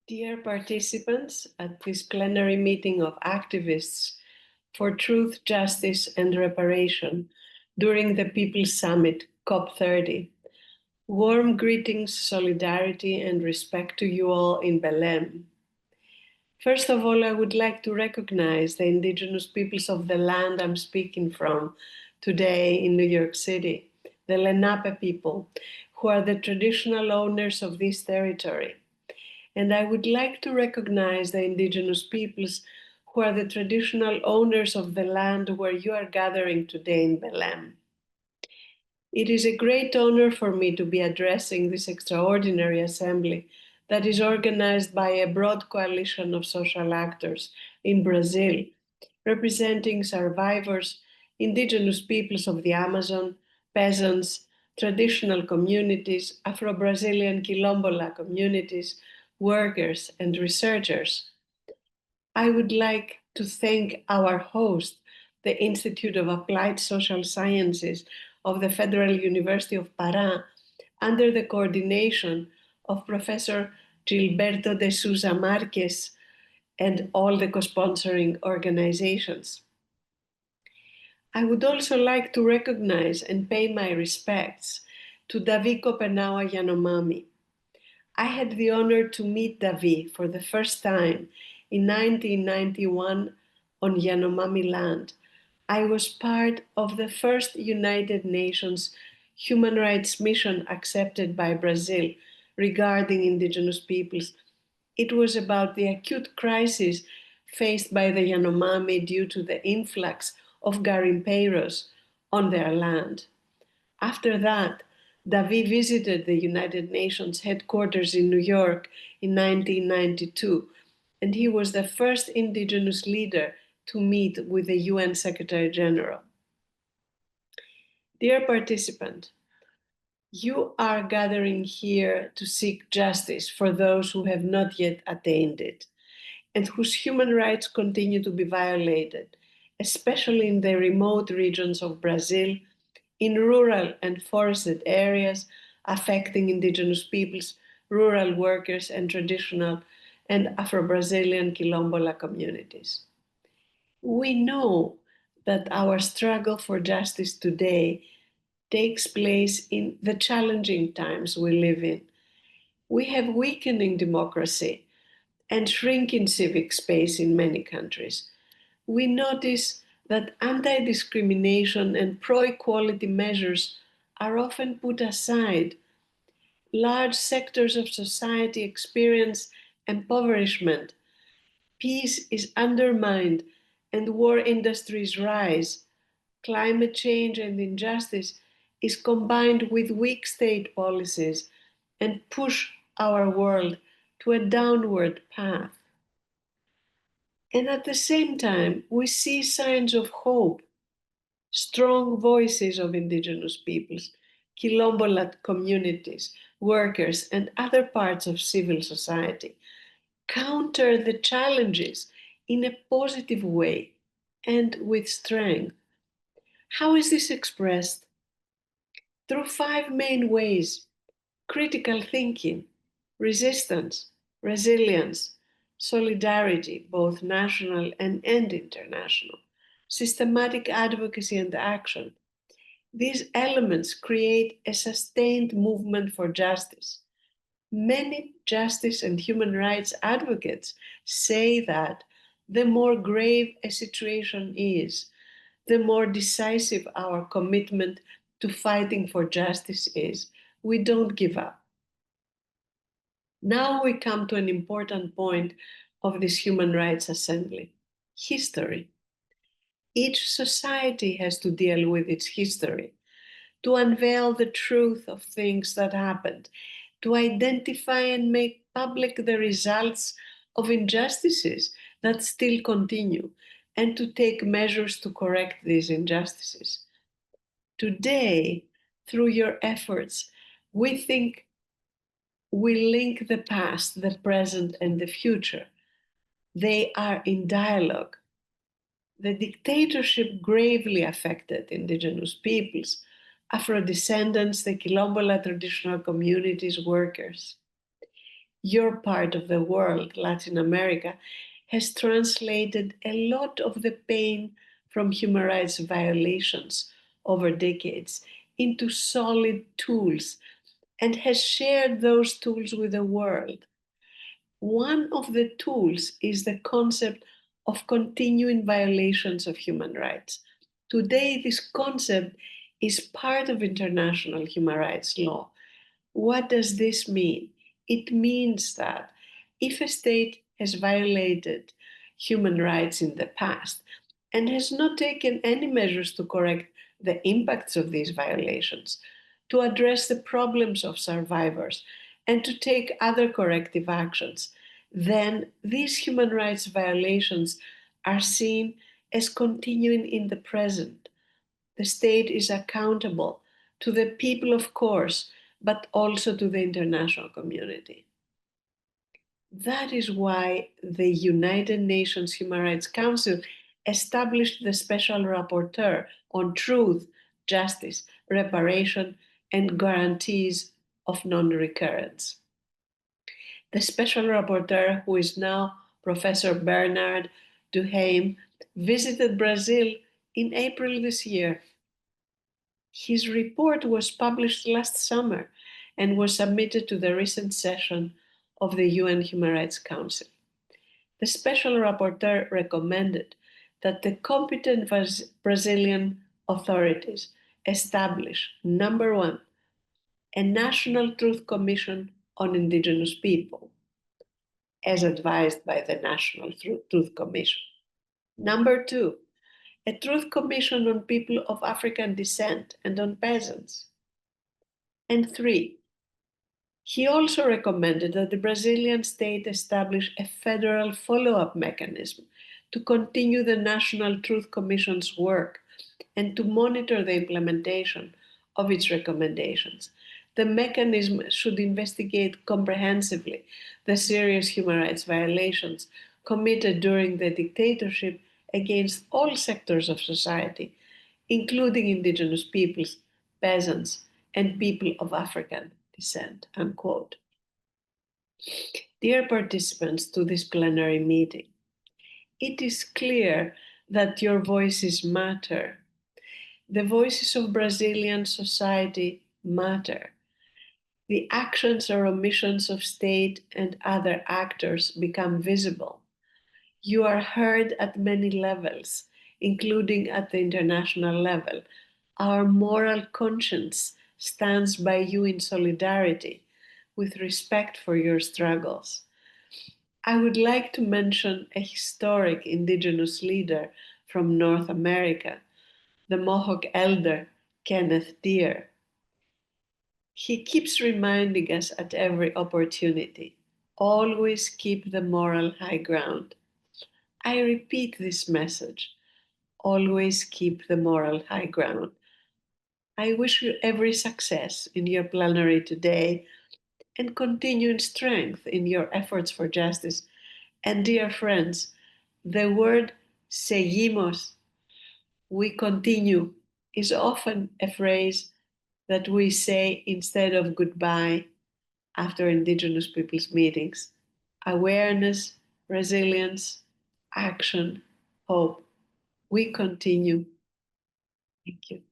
Dear participants at this plenary meeting of activists for truth, justice, and reparation during the People's Summit, COP30, warm greetings, solidarity, and respect to you all in Belém. First of all, I would like to recognize the indigenous peoples of the land I'm speaking from today in New York City, the Lenape people, who are the traditional owners of this territory. And I would like to recognize the indigenous peoples who are the traditional owners of the land where you are gathering today in Belém. It is a great honor for me to be addressing this extraordinary assembly that is organized by a broad coalition of social actors in Brazil, representing survivors, indigenous peoples of the Amazon, peasants, traditional communities, Afro-Brazilian Quilombola communities, workers, and researchers. I would like to thank our host, the Institute of Applied Social Sciences of the Federal University of Pará, under the coordination of Professor Gilberto de Souza Marques and all the co-sponsoring organizations. I would also like to recognize and pay my respects to Davi Kopenawa Yanomami. I had the honor to meet Davi for the first time in 1991 on Yanomami land. I was part of the first United Nations human rights mission accepted by Brazil regarding indigenous peoples. It was about the acute crisis faced by the Yanomami due to the influx of garimpeiros on their land. After that, Davi visited the United Nations headquarters in New York in 1992, and he was the first indigenous leader to meet with the UN Secretary General. Dear participant, you are gathering here to seek justice for those who have not yet attained it and whose human rights continue to be violated, especially in the remote regions of Brazil, in rural and forested areas affecting indigenous peoples, rural workers, and traditional and Afro-Brazilian Quilombola communities. We know that our struggle for justice today takes place in the challenging times we live in. We have weakening democracy and shrinking civic space in many countries. We notice that anti-discrimination and pro-equality measures are often put aside. Large sectors of society experience impoverishment. Peace is undermined and war industries rise. Climate change and injustice is combined with weak state policies and push our world to a downward path. And at the same time, we see signs of hope, strong voices of indigenous peoples, Quilombola communities, workers, and other parts of civil society counter the challenges in a positive way and with strength. How is this expressed? Through five main ways: critical thinking, resistance, resilience, solidarity, both national and international, systematic advocacy and action. These elements create a sustained movement for justice. Many justice and human rights advocates say that the more grave a situation is, the more decisive our commitment to fighting for justice is. We don't give up. Now we come to an important point of this Human Rights Assembly: history. Each society has to deal with its history, to unveil the truth of things that happened, to identify and make public the results of injustices that still continue, and to take measures to correct these injustices. Today, through your efforts, we think we link the past, the present, and the future. They are in dialogue. The dictatorship gravely affected indigenous peoples, Afro descendants, the Quilombola traditional communities, workers. Your part of the world, Latin America, has translated a lot of the pain from human rights violations over decades into solid tools and has shared those tools with the world. One of the tools is the concept of continuing violations of human rights. Today, this concept is part of international human rights law. What does this mean? It means that if a state has violated human rights in the past and has not taken any measures to correct the impacts of these violations, to address the problems of survivors, and to take other corrective actions, then these human rights violations are seen as continuing in the present. The state is accountable to the people, of course, but also to the international community. That is why the United Nations Human Rights Council established the Special Rapporteur on Truth, Justice, Reparation, and Guarantees of Non-Recurrence. The Special Rapporteur, who is now Professor Bernard Duhaime, visited Brazil in April this year. His report was published last summer and was submitted to the recent session of the UN Human Rights Council. The Special Rapporteur recommended that the competent Brazilian authorities establish, number one, a National Truth Commission on Indigenous People, as advised by the National Truth Commission. Number two, a Truth Commission on people of African descent and on peasants. And three, he also recommended that the Brazilian state establish a federal follow-up mechanism to continue the National Truth Commission's work and to monitor the implementation of its recommendations. The mechanism should investigate comprehensively the serious human rights violations committed during the dictatorship against all sectors of society, including indigenous peoples, peasants, and people of African descent, unquote. Dear participants to this plenary meeting, it is clear that your voices matter. The voices of Brazilian society matter. The actions or omissions of state and other actors become visible. You are heard at many levels, including at the international level. Our moral conscience stands by you in solidarity, with respect for your struggles. I would like to mention a historic indigenous leader from North America, the Mohawk elder Kenneth Deere. He keeps reminding us at every opportunity, always keep the moral high ground. I repeat this message, always keep the moral high ground. I wish you every success in your plenary today and continued strength in your efforts for justice. And dear friends, the word seguimos, we continue, is often a phrase that we say instead of goodbye after Indigenous peoples meetings. Awareness, resilience, action, hope. We continue. Thank you.